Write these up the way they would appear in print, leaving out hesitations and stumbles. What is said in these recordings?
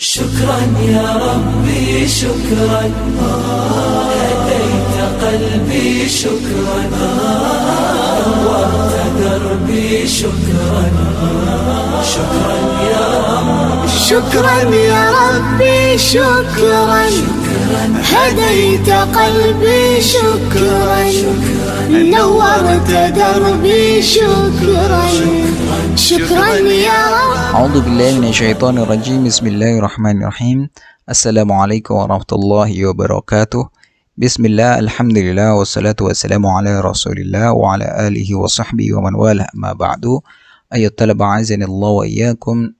شكرا يا ربي شكرا هديت قلبي شكرا نورت دربي شكرا شكرا يا رب شكرا يا ربي شكرا هديت قلبي شكرا نورت دربي شكرا شكرا يا رب. A'udzu billahi minasyaitonir rajim. Bismillahirrahmanirrahim. Assalamualaikum warahmatullahi wabarakatuh. Bismillah, alhamdulillah, wassalatu wassalamu ala rasulillah wa ala alihi wa sahbihi wa man wala, amma ba'du. Ayyuhat talaba azanillahu wa iyyakum.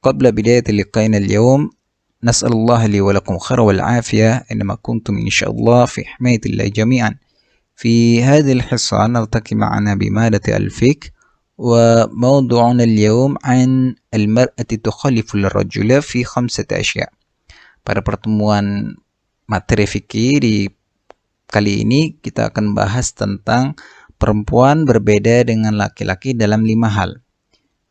Qabla bidayati liqa'ina al-yawm, nas'alullah li wa lakum khaira wal afiyah inma kuntum insyaallah fi himmayatillah jami'an. Fi hadhihi al-hissa naltaqi ma'ana bimadati al-fiqh. وموضوعنا اليوم عن المرأة تخالف الرجل في 5 أشياء. Pada pertemuan materi fikih di kali ini kita akan bahas tentang perempuan berbeda dengan laki-laki dalam 5 hal.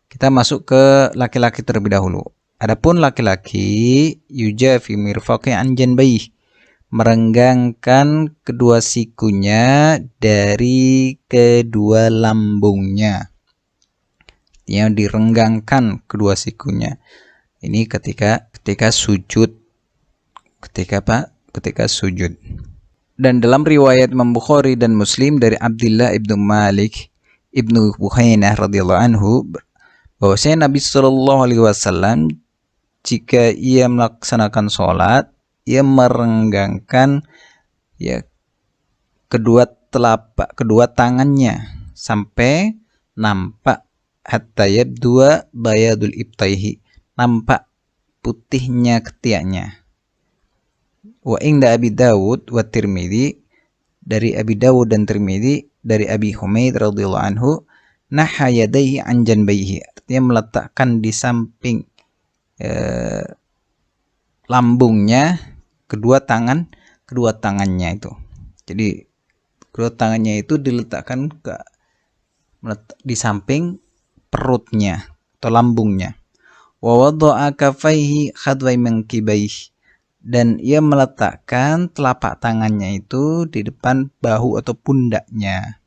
Kita masuk ke laki-laki terlebih dahulu. Adapun laki-laki yujafi mirfaqi an janbayhi, merenggangkan kedua sikunya dari kedua lambungnya. Yang direnggangkan kedua sikunya. Ini ketika sujud. Ketika sujud. Dan dalam riwayat Imam Bukhari dan Muslim dari Abdullah ibnu Malik ibnu Buhainah radhiyallahu anhu, bahwasanya Nabi Shallallahu alaihi wasallam jika ia melaksanakan sholat, ia merenggangkan kedua tangannya sampai nampak hatta yabdua bayadul ibtaihi, nampak putihnya ketiaknya. Wa inda Abi Dawud wa Tirmidzi, dari Abi Dawud dan Tirmidzi dari Abi Humaid radhiyallahu anhu, naha yadayhi an janbayhi, artinya meletakkan di samping lambungnya kedua tangannya itu. Jadi kedua tangannya itu diletakkan di samping perutnya atau lambungnya. Wa wada'a kaffaihi khadwai mankibaihi, dan ia meletakkan telapak tangannya itu di depan bahu atau pundaknya.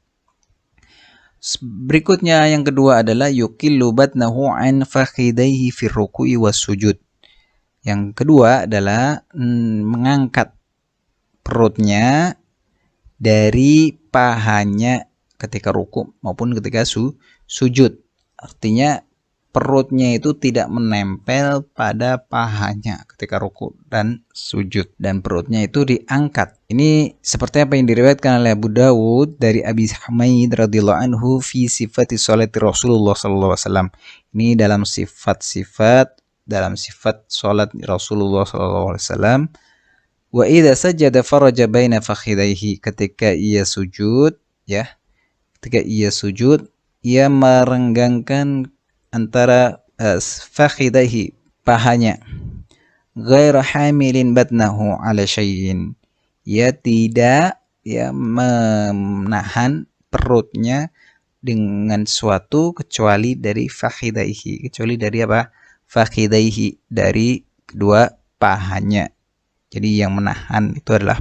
Berikutnya yang kedua adalah yuqillu batnahu an fakhidaihi fi ruku'i was sujud. Yang kedua adalah mengangkat perutnya dari pahanya ketika ruku maupun ketika sujud. Artinya perutnya itu tidak menempel pada pahanya ketika ruku dan sujud, dan perutnya itu diangkat. Ini seperti apa yang diriwayatkan oleh Abu Dawud dari Abi Humaid radhiyallahu anhu fi sifati sholati Rasulullah sallallahu alaihi wasallam. Ini dalam sifat salat Rasulullah sallallahu alaihi wasallam. Wa idza sajada faraja baina fakhidaihi, ketika ia sujud ia merenggangkan antara fakhidaihi, pahanya, ghaira hamilin batnahu ala syai'in, ia tidak menahan perutnya dengan suatu kecuali dari fakhidaihi, fakhidaihi, dari kedua pahanya. Jadi yang menahan itu adalah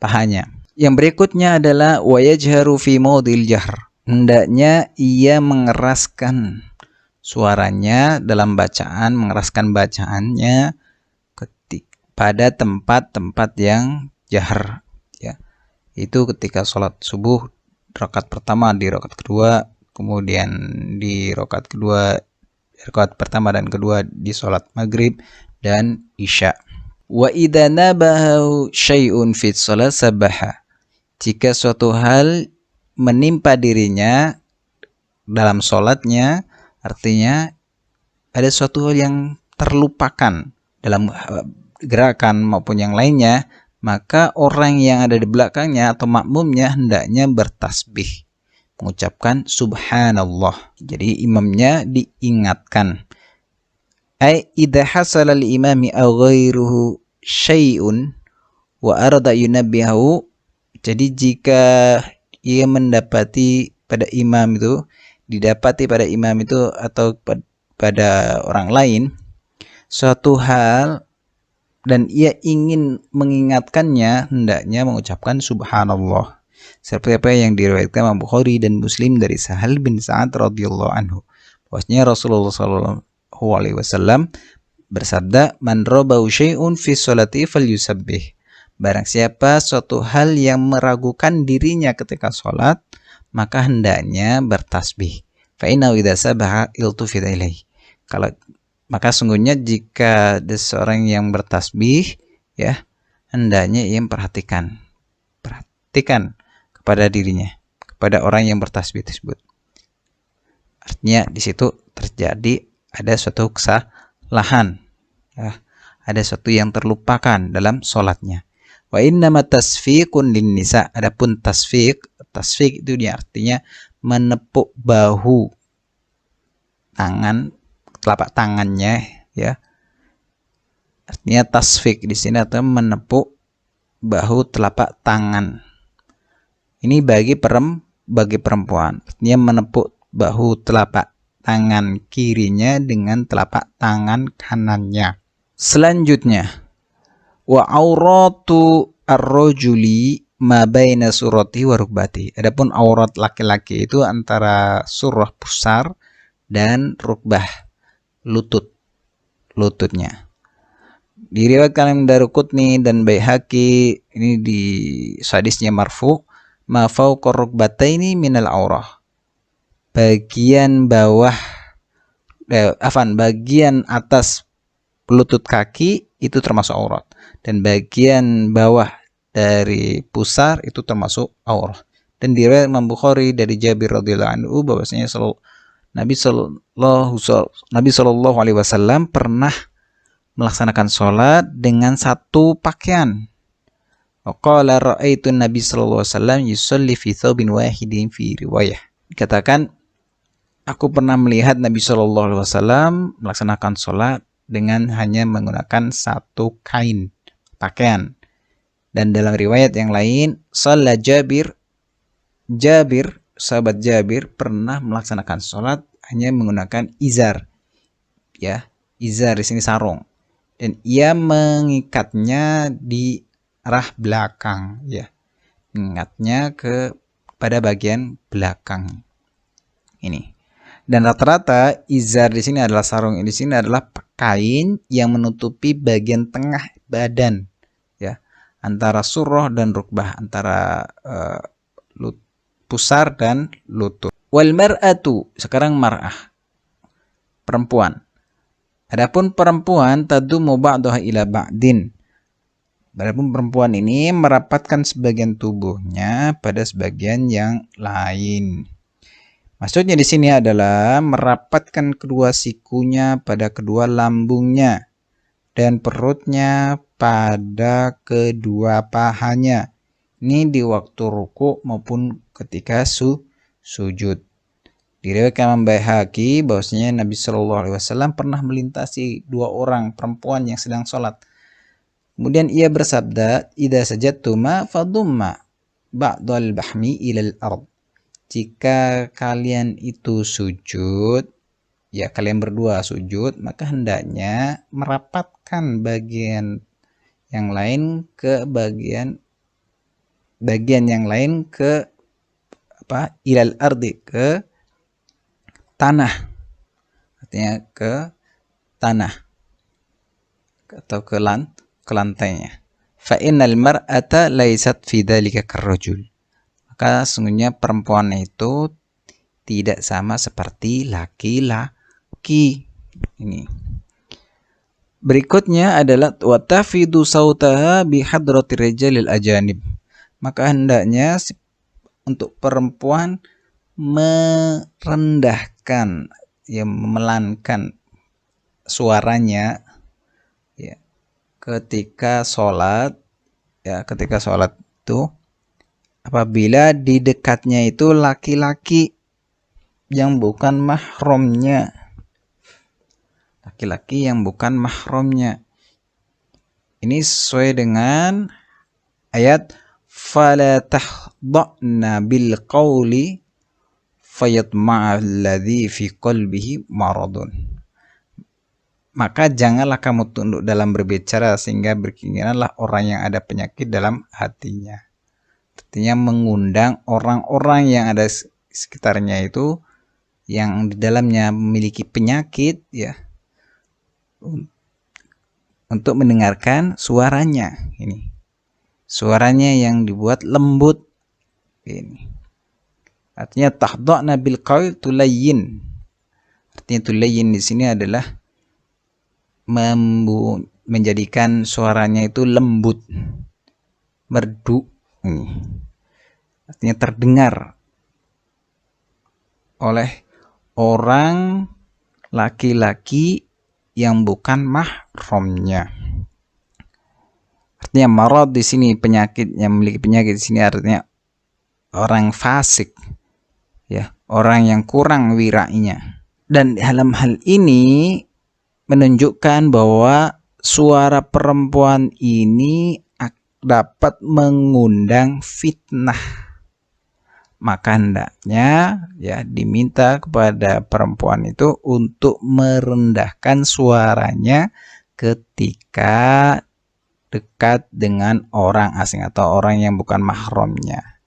pahanya. Yang berikutnya adalah wa yajharu fi maudil jahr, hendaknya ia mengeraskan suaranya dalam bacaan, mengeraskan bacaannya pada tempat-tempat yang jahar, ya. Itu ketika sholat subuh rakaat pertama, di rakaat kedua, kemudian di rakaat pertama dan kedua di sholat maghrib dan isya. Wa idza nabahu syai'un fi shalat sabaha, jika suatu hal menimpa dirinya dalam sholatnya, artinya ada suatu hal yang terlupakan dalam gerakan maupun yang lainnya, maka orang yang ada di belakangnya atau makmumnya hendaknya bertasbih, mengucapkan subhanallah. Jadi imamnya diingatkan. Ai idza hasala lil imami aw ghairuhu syai'un wa arada yunabbihu, jadi jika ia didapati pada imam itu atau pada orang lain suatu hal dan ia ingin mengingatkannya, hendaknya mengucapkan subhanallah. Seperti apa yang diriwayatkan Imam Bukhari dan Muslim dari Sahal bin Sa'ad radhiyallahu anhu. Bahwasanya Rasulullah sallallahu alaihi wasallam bersabda, "Man rabahu syai'un fi sholati falyusabbih." Barang siapa suatu hal yang meragukan dirinya ketika sholat, maka hendaknya bertasbih. Fa innahu idza sabaha iltufita ilaihi. Maka sungguhnya jika ada seorang yang bertasbih, ya, hendaknya ia perhatikan kepada dirinya, kepada orang yang bertasbih tersebut. Artinya di situ terjadi ada suatu kesalahan, ya, ada sesuatu yang terlupakan dalam sholatnya. Wa innama tasfiqun lin nisa. Adapun tasfiq itu dia artinya menepuk bahu tangan, telapak tangannya, ya. Artinya tasfiq di sini atau menepuk bahu telapak tangan. Ini bagi perempuan. Artinya menepuk bahu telapak tangan kirinya dengan telapak tangan kanannya. Selanjutnya, wa auratu ar-rajuli ma baina surati wa rukbati. Adapun aurat laki-laki itu antara surah pusar dan rukbah, lututnya. Diriwayatkan dari Daruqutni dan Baihaqi, ini di hadisnya marfu, ma fawqa rukbataini minal aurah. Bagian atas lutut kaki itu termasuk aurat, dan bagian bawah dari pusar itu termasuk aurat. Dan diriwayatkan Imam Bukhari dari Jabir radhiyallahu anhu bahwasanya Nabi Shallallahu alaihi wasallam pernah melaksanakan sholat dengan satu pakaian. Qala ra'aitu Nabi sallallahu alaihi wasallam yusalli fi thawbin wahidin fi riwayah. Dikatakan, aku pernah melihat Nabi sallallahu alaihi wasallam melaksanakan sholat dengan hanya menggunakan satu kain, pakaian. Dan dalam riwayat yang lain, shalla Jabir, sahabat Jabir pernah melaksanakan sholat hanya menggunakan izar. Ya, izar di sini sarung. Dan ia mengikatnya di arah belakang, ya. Mengingatnya pada bagian belakang. Ini. Dan rata-rata izar di sini adalah sarung, di sini adalah kain yang menutupi bagian tengah badan, ya, antara surah dan rukbah, antara pusar dan lutut. Wal mar'atu, sekarang mar'ah, perempuan. Adapun perempuan tadumu ba'daha ila ba'din. Adapun perempuan ini merapatkan sebagian tubuhnya pada sebagian yang lain. Maksudnya di sini adalah merapatkan kedua sikunya pada kedua lambungnya dan perutnya pada kedua pahanya. Ini di waktu ruku maupun ketika sujud. Diriwayatkan Imam Baihaqi bahwasanya Nabi Shallallahu alaihi wasallam pernah melintasi dua orang perempuan yang sedang sholat. Kemudian ia bersabda, "Idza sajadtuma fadumma ba'dal bahmi ilal ard." Jika kalian itu sujud, ya kalian berdua sujud, maka hendaknya merapatkan bagian yang lain ke bagian yang lain ke ilal ardi, ke tanah. Artinya ke tanah atau ke lantainya. Fa innal mar'ata laysat fi dzalika karrajul. Maka sungguhnya perempuan itu tidak sama seperti laki-laki. Ini. Berikutnya adalah wa tafidu sautaha bi hadratir rijalil ajanib. Maka hendaknya untuk perempuan merendahkan, ya, memelankan suaranya, ya, ketika sholat, ya, ketika sholat itu apabila di dekatnya itu laki-laki yang bukan mahramnya, ini sesuai dengan ayat fala tahdha'na bil qawli fayatma'a alladhi fi qalbihi maradun. maka janganlah kamu tunduk dalam berbicara sehingga berkeinginanlah orang yang ada penyakit dalam hatinya. Artinya mengundang orang-orang yang ada sekitarnya itu yang di dalamnya memiliki penyakit ya untuk mendengarkan suaranya ini. Suaranya yang dibuat lembut ini. Artinya tahdha'na bil qaul tulayyin. Artinya tulayyin di sini adalah menjadikan suaranya itu lembut, merdu. Artinya terdengar oleh orang laki-laki yang bukan mahramnya. Artinya marad di sini penyakit, yang memiliki penyakit di sini artinya orang fasik, ya, orang yang kurang wirainya. Dan dalam hal ini menunjukkan bahwa suara perempuan ini dapat mengundang fitnah. Maka hendaknya ya diminta kepada perempuan itu untuk merendahkan suaranya ketika dekat dengan orang asing atau orang yang bukan mahramnya.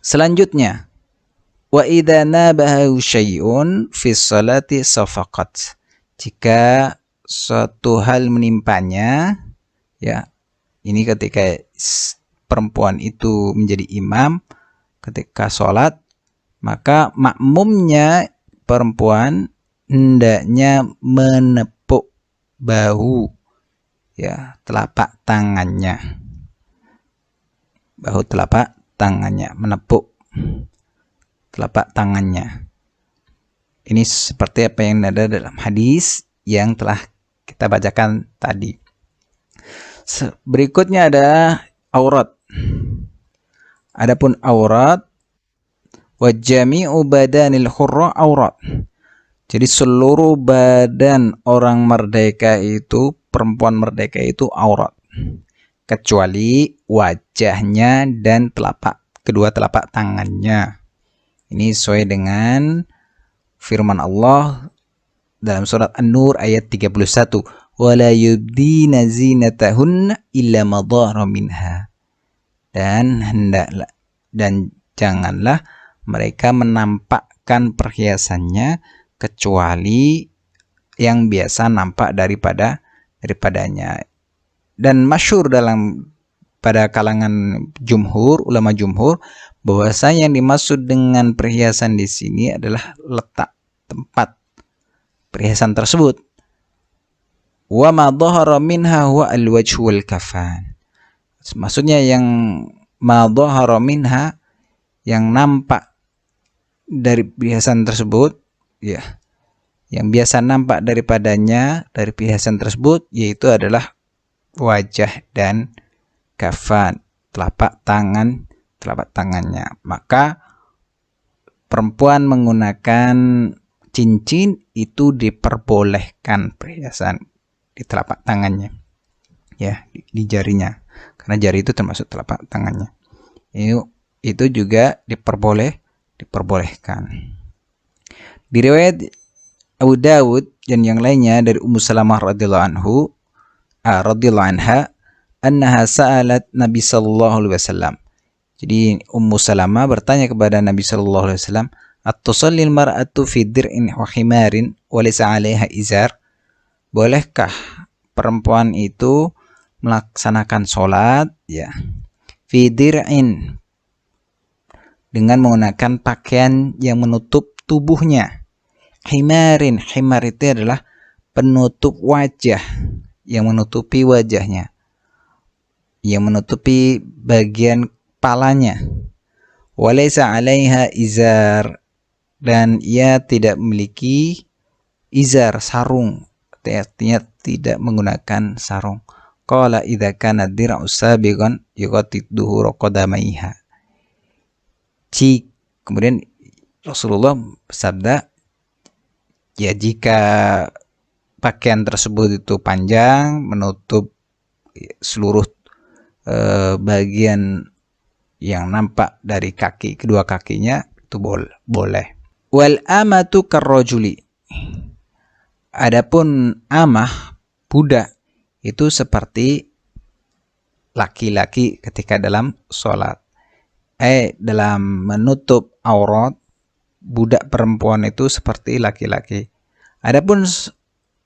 Selanjutnya, wa idza nabahu syai'un fi sholati safaqat. Jika suatu hal menimpanya, ya, ini ketika perempuan itu menjadi imam ketika sholat, maka makmumnya perempuan hendaknya menepuk bahu, ya, telapak tangannya, bahu telapak tangannya, menepuk telapak tangannya. Ini seperti apa yang ada dalam hadis yang telah kita bacakan tadi. Berikutnya ada aurat. Adapun aurat, wa jami'u badanil hurra aurat. Jadi seluruh badan orang merdeka itu, perempuan merdeka itu aurat, kecuali wajahnya dan kedua telapak tangannya. Ini sesuai dengan firman Allah dalam surat An-Nur ayat 31. Wala yubdina zinatahunna illa ma dhahara minha. Dan janganlah mereka menampakkan perhiasannya kecuali yang biasa nampak daripadanya. Dan masyhur pada kalangan ulama jumhur, bahwasanya yang dimaksud dengan perhiasan di sini adalah letak tempat perhiasan tersebut. Wa ma dhahara minha huwa al-wajh wal kafan. Maksudnya yang ma dhahara minha, yang nampak dari perhiasan tersebut, ya, yang biasa nampak dari perhiasan tersebut, yaitu adalah wajah dan kafan, telapak tangannya. Maka perempuan menggunakan cincin itu diperbolehkan perhiasan di telapak tangannya, ya, di jarinya, karena jari itu termasuk telapak tangannya. Itu juga diperbolehkan. Di riwayat Abu Dawud dan yang lainnya dari Ummu Salamah radhiyallahu anha, annaha sa'alat Nabi sallallahu alaihi wasallam. Jadi Ummu Salamah bertanya kepada Nabi sallallahu alaihi wasallam, at-tusallil mar'atu fi dir'in wa khimarin wa laysa 'alaiha izar? Bolehkah perempuan itu melaksanakan sholat, ya, fi dir'in, dengan menggunakan pakaian yang menutup tubuhnya, himarin, himar itu adalah penutup wajah, yang menutupi wajahnya, yang menutupi bagian kepalanya, walaysa 'alaiha izar, dan ia tidak memiliki izar, sarung, artinya tidak menggunakan sarung. Qala idza kana dir'u sabiqan yughatti dhuhura qadamaiha. Kemudian Rasulullah bersabda, ya, jika pakaian tersebut itu panjang, menutup seluruh bagian yang nampak dari kedua kakinya, itu boleh. Wal amatu karrajuli. Adapun amah, budak, itu seperti laki-laki ketika dalam sholat. Dalam menutup aurat, budak perempuan itu seperti laki-laki. Adapun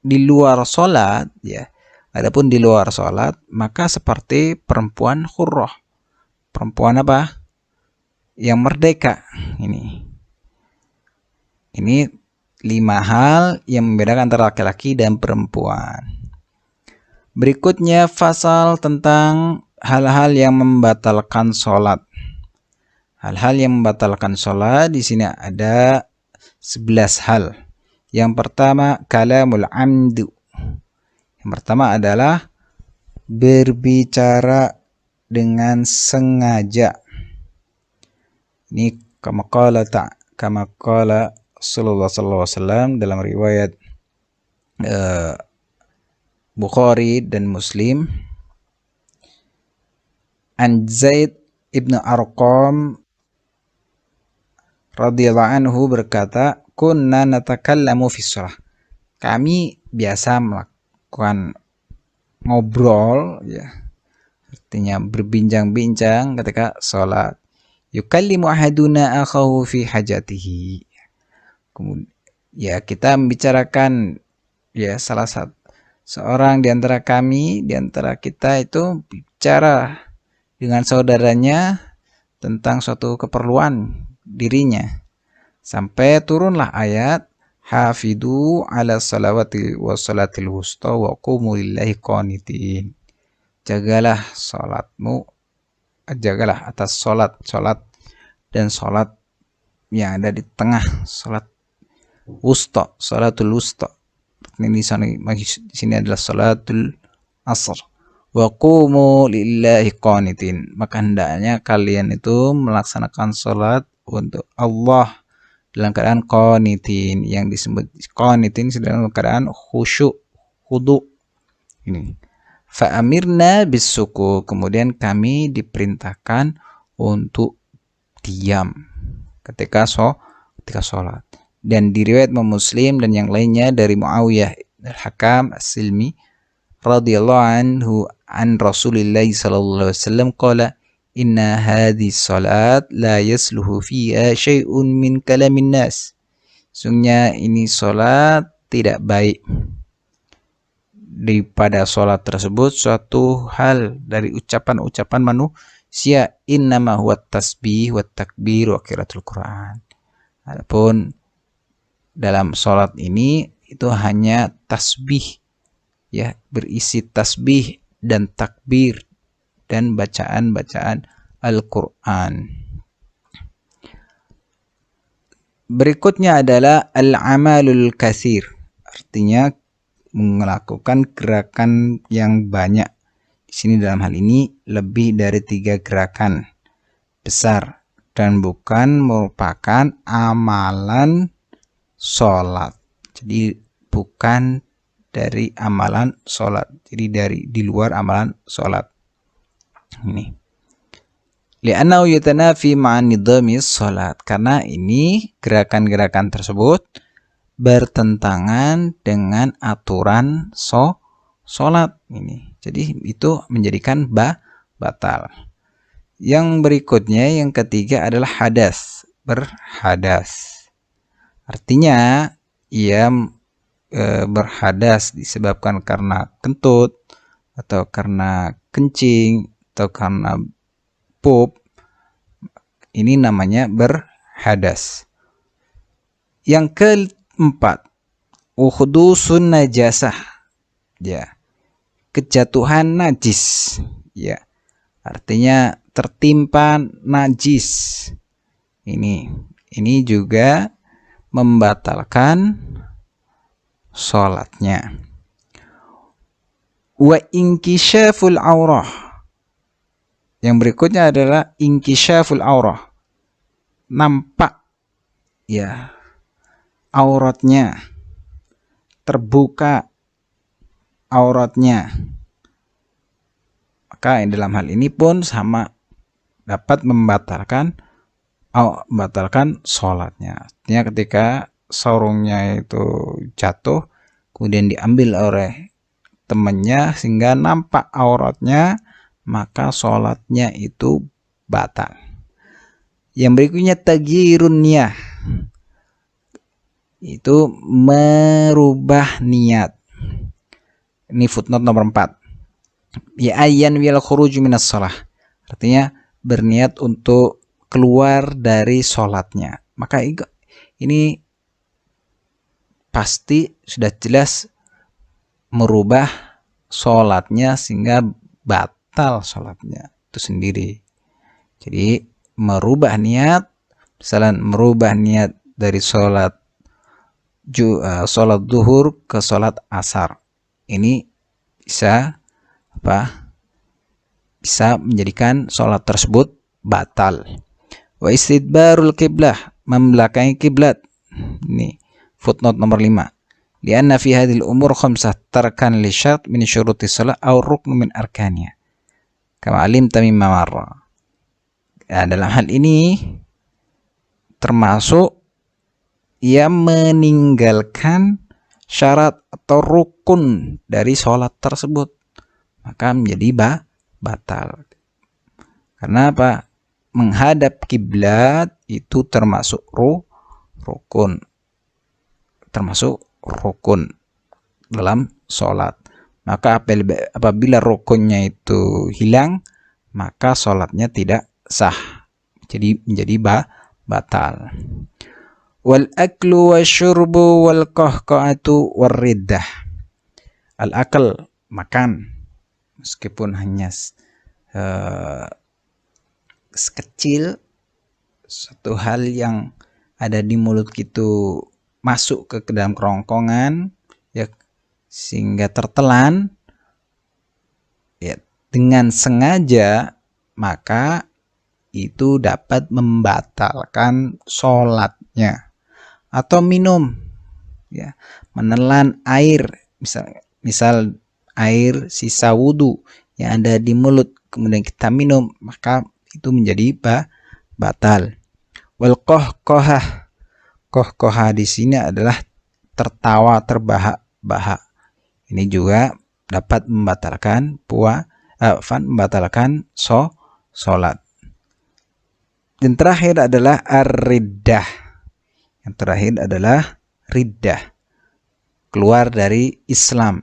di luar sholat, ya, adapun di luar sholat, maka seperti perempuan hurrah. Perempuan apa? Yang merdeka. Ini 5 hal yang membedakan antara laki-laki dan perempuan. Berikutnya fasal tentang hal-hal yang membatalkan sholat. Hal-hal yang membatalkan sholat di sini ada 11 hal. Yang pertama, kalamul amdu. Yang pertama adalah berbicara dengan sengaja. Ini kama qala Rasulullah SAW dalam riwayat Bukhari dan Muslim. An Zaid ibn Arqam radhiyallahu anhu berkata, kunna natakallamu fi shalah. Kami biasa melakukan ngobrol, ya, artinya berbincang-bincang ketika sholat. Yukallimu ahaduna akhahu fi hajatihi. Kemudian, ya, kita membicarakan, ya, salah satu seorang di antara kami, di antara kita itu bicara dengan saudaranya tentang suatu keperluan dirinya, sampai turunlah ayat hafidu ala salawati wa salatil wusta wa qumu lillahi qanitin. Jagalah salatmu, jagalah atas salat dan salat yang ada di tengah, salat wusta, salatul wusta. Ini di sini adalah salatul asr. Wa qumu lillahi qanitin. Maka hendaknya kalian itu melaksanakan salat untuk Allah dalam keadaan qanitin. Yang disebut qanitin dalam keadaan khusyuk, khudu. Ini. Fa amirna bisuku. Kemudian kami diperintahkan untuk diam ketika sholat. Dan di riwayat Muslim dan yang lainnya dari Muawiyah al-Hakam as-Silmi radhiyallahu anhu an Rasulillah sallallahu alaihi wasallam qala inna hadhihi salat la yasluhu fiha syai'un min kalamin nas. Sungguhnya ini salat tidak baik daripada salat tersebut suatu hal dari ucapan-ucapan manusia. Innama huwa tasbih wa takbir wa qiraatul Quran. Adapun dalam salat ini itu hanya tasbih, ya, berisi tasbih dan takbir dan bacaan-bacaan Al-Quran. Berikutnya adalah al-amalul katsir, artinya melakukan gerakan yang banyak. Di sini dalam hal ini lebih dari 3 gerakan besar dan bukan merupakan amalan sholat. Jadi bukan dari amalan sholat. Jadi di luar amalan sholat. Ini. Li'annahu yutanafi ma'an nidhami sholat. Karena ini gerakan-gerakan tersebut bertentangan dengan aturan sholat. Ini. Jadi itu menjadikan batal. Yang berikutnya, yang ketiga adalah hadas. Berhadas. Artinya ia berhadas disebabkan karena kentut atau karena kencing atau karena pup. Ini namanya berhadas. Yang keempat, ukhdusun najasah. Ya. Kejatuhan najis. Ya. Artinya tertimpa najis. Ini juga membatalkan sholatnya. Wa inkisyaful aurah. Yang berikutnya adalah inkisyaful aurah. Nampak, ya, auratnya, terbuka auratnya. Maka dalam hal ini pun sama, dapat membatalkan sholatnya. Artinya ketika sarungnya itu jatuh kemudian diambil oleh temannya sehingga nampak auratnya, maka sholatnya itu batal. Yang berikutnya taghyirun niyah, itu merubah niat. Ini footnote nomor 4. Ya ayyan wil khuruj minas shalah, artinya berniat untuk keluar dari sholatnya. Maka ini pasti sudah jelas merubah sholatnya sehingga batal sholatnya itu sendiri. Jadi merubah niat, misalnya merubah niat dari sholat duhur ke sholat asar, ini bisa bisa menjadikan sholat tersebut batal. Wa istidbarul qiblah, membelakangi kiblat. Ini footnote nomor 5. Lianna fi hadhil umur khamsah tarkan li syart min syurutis shalah aw rukn min arkaniha. Kama alim tamimma marra. Ya, dalam hal ini termasuk ia meninggalkan syarat atau rukun dari sholat tersebut, maka menjadi batal. Karena apa? Menghadap kiblat itu termasuk rukun, dalam sholat. Maka apabila rukunnya itu hilang, maka sholatnya tidak sah, jadi menjadi batal. Wal aklu wasyurbu wal qahqa'atu warriddah. Al akal, makan, meskipun hanya sekecil satu hal yang ada di mulut itu masuk ke dalam kerongkongan, ya, sehingga tertelan, ya, dengan sengaja, maka itu dapat membatalkan sholatnya. Atau minum, ya, menelan air, misal air sisa wudhu yang ada di mulut kemudian kita minum, maka itu menjadi batal. Wal qahqahah di sini adalah tertawa terbahak-bahak. Ini juga dapat membatalkan membatalkan sholat. Dan terakhir adalah ar-riddah. Yang terakhir adalah riddah, keluar dari Islam,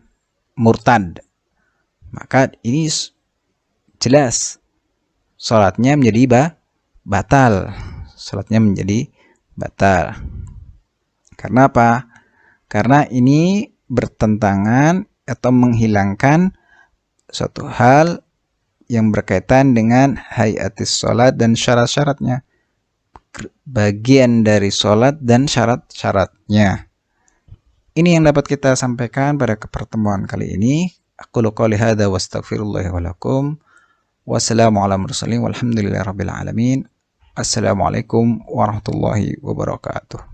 murtad. Maka ini jelas sholatnya menjadi batal. Sholatnya menjadi batal. Karena apa? Karena ini bertentangan atau menghilangkan suatu hal yang berkaitan dengan hayatis sholat dan syarat-syaratnya. Bagian dari sholat dan syarat-syaratnya. Ini yang dapat kita sampaikan pada pertemuan kali ini. Aku qouli hadza wa astaghfirullahi wa lakum. Wassalamualaikum warahmatullahi wabarakatuh.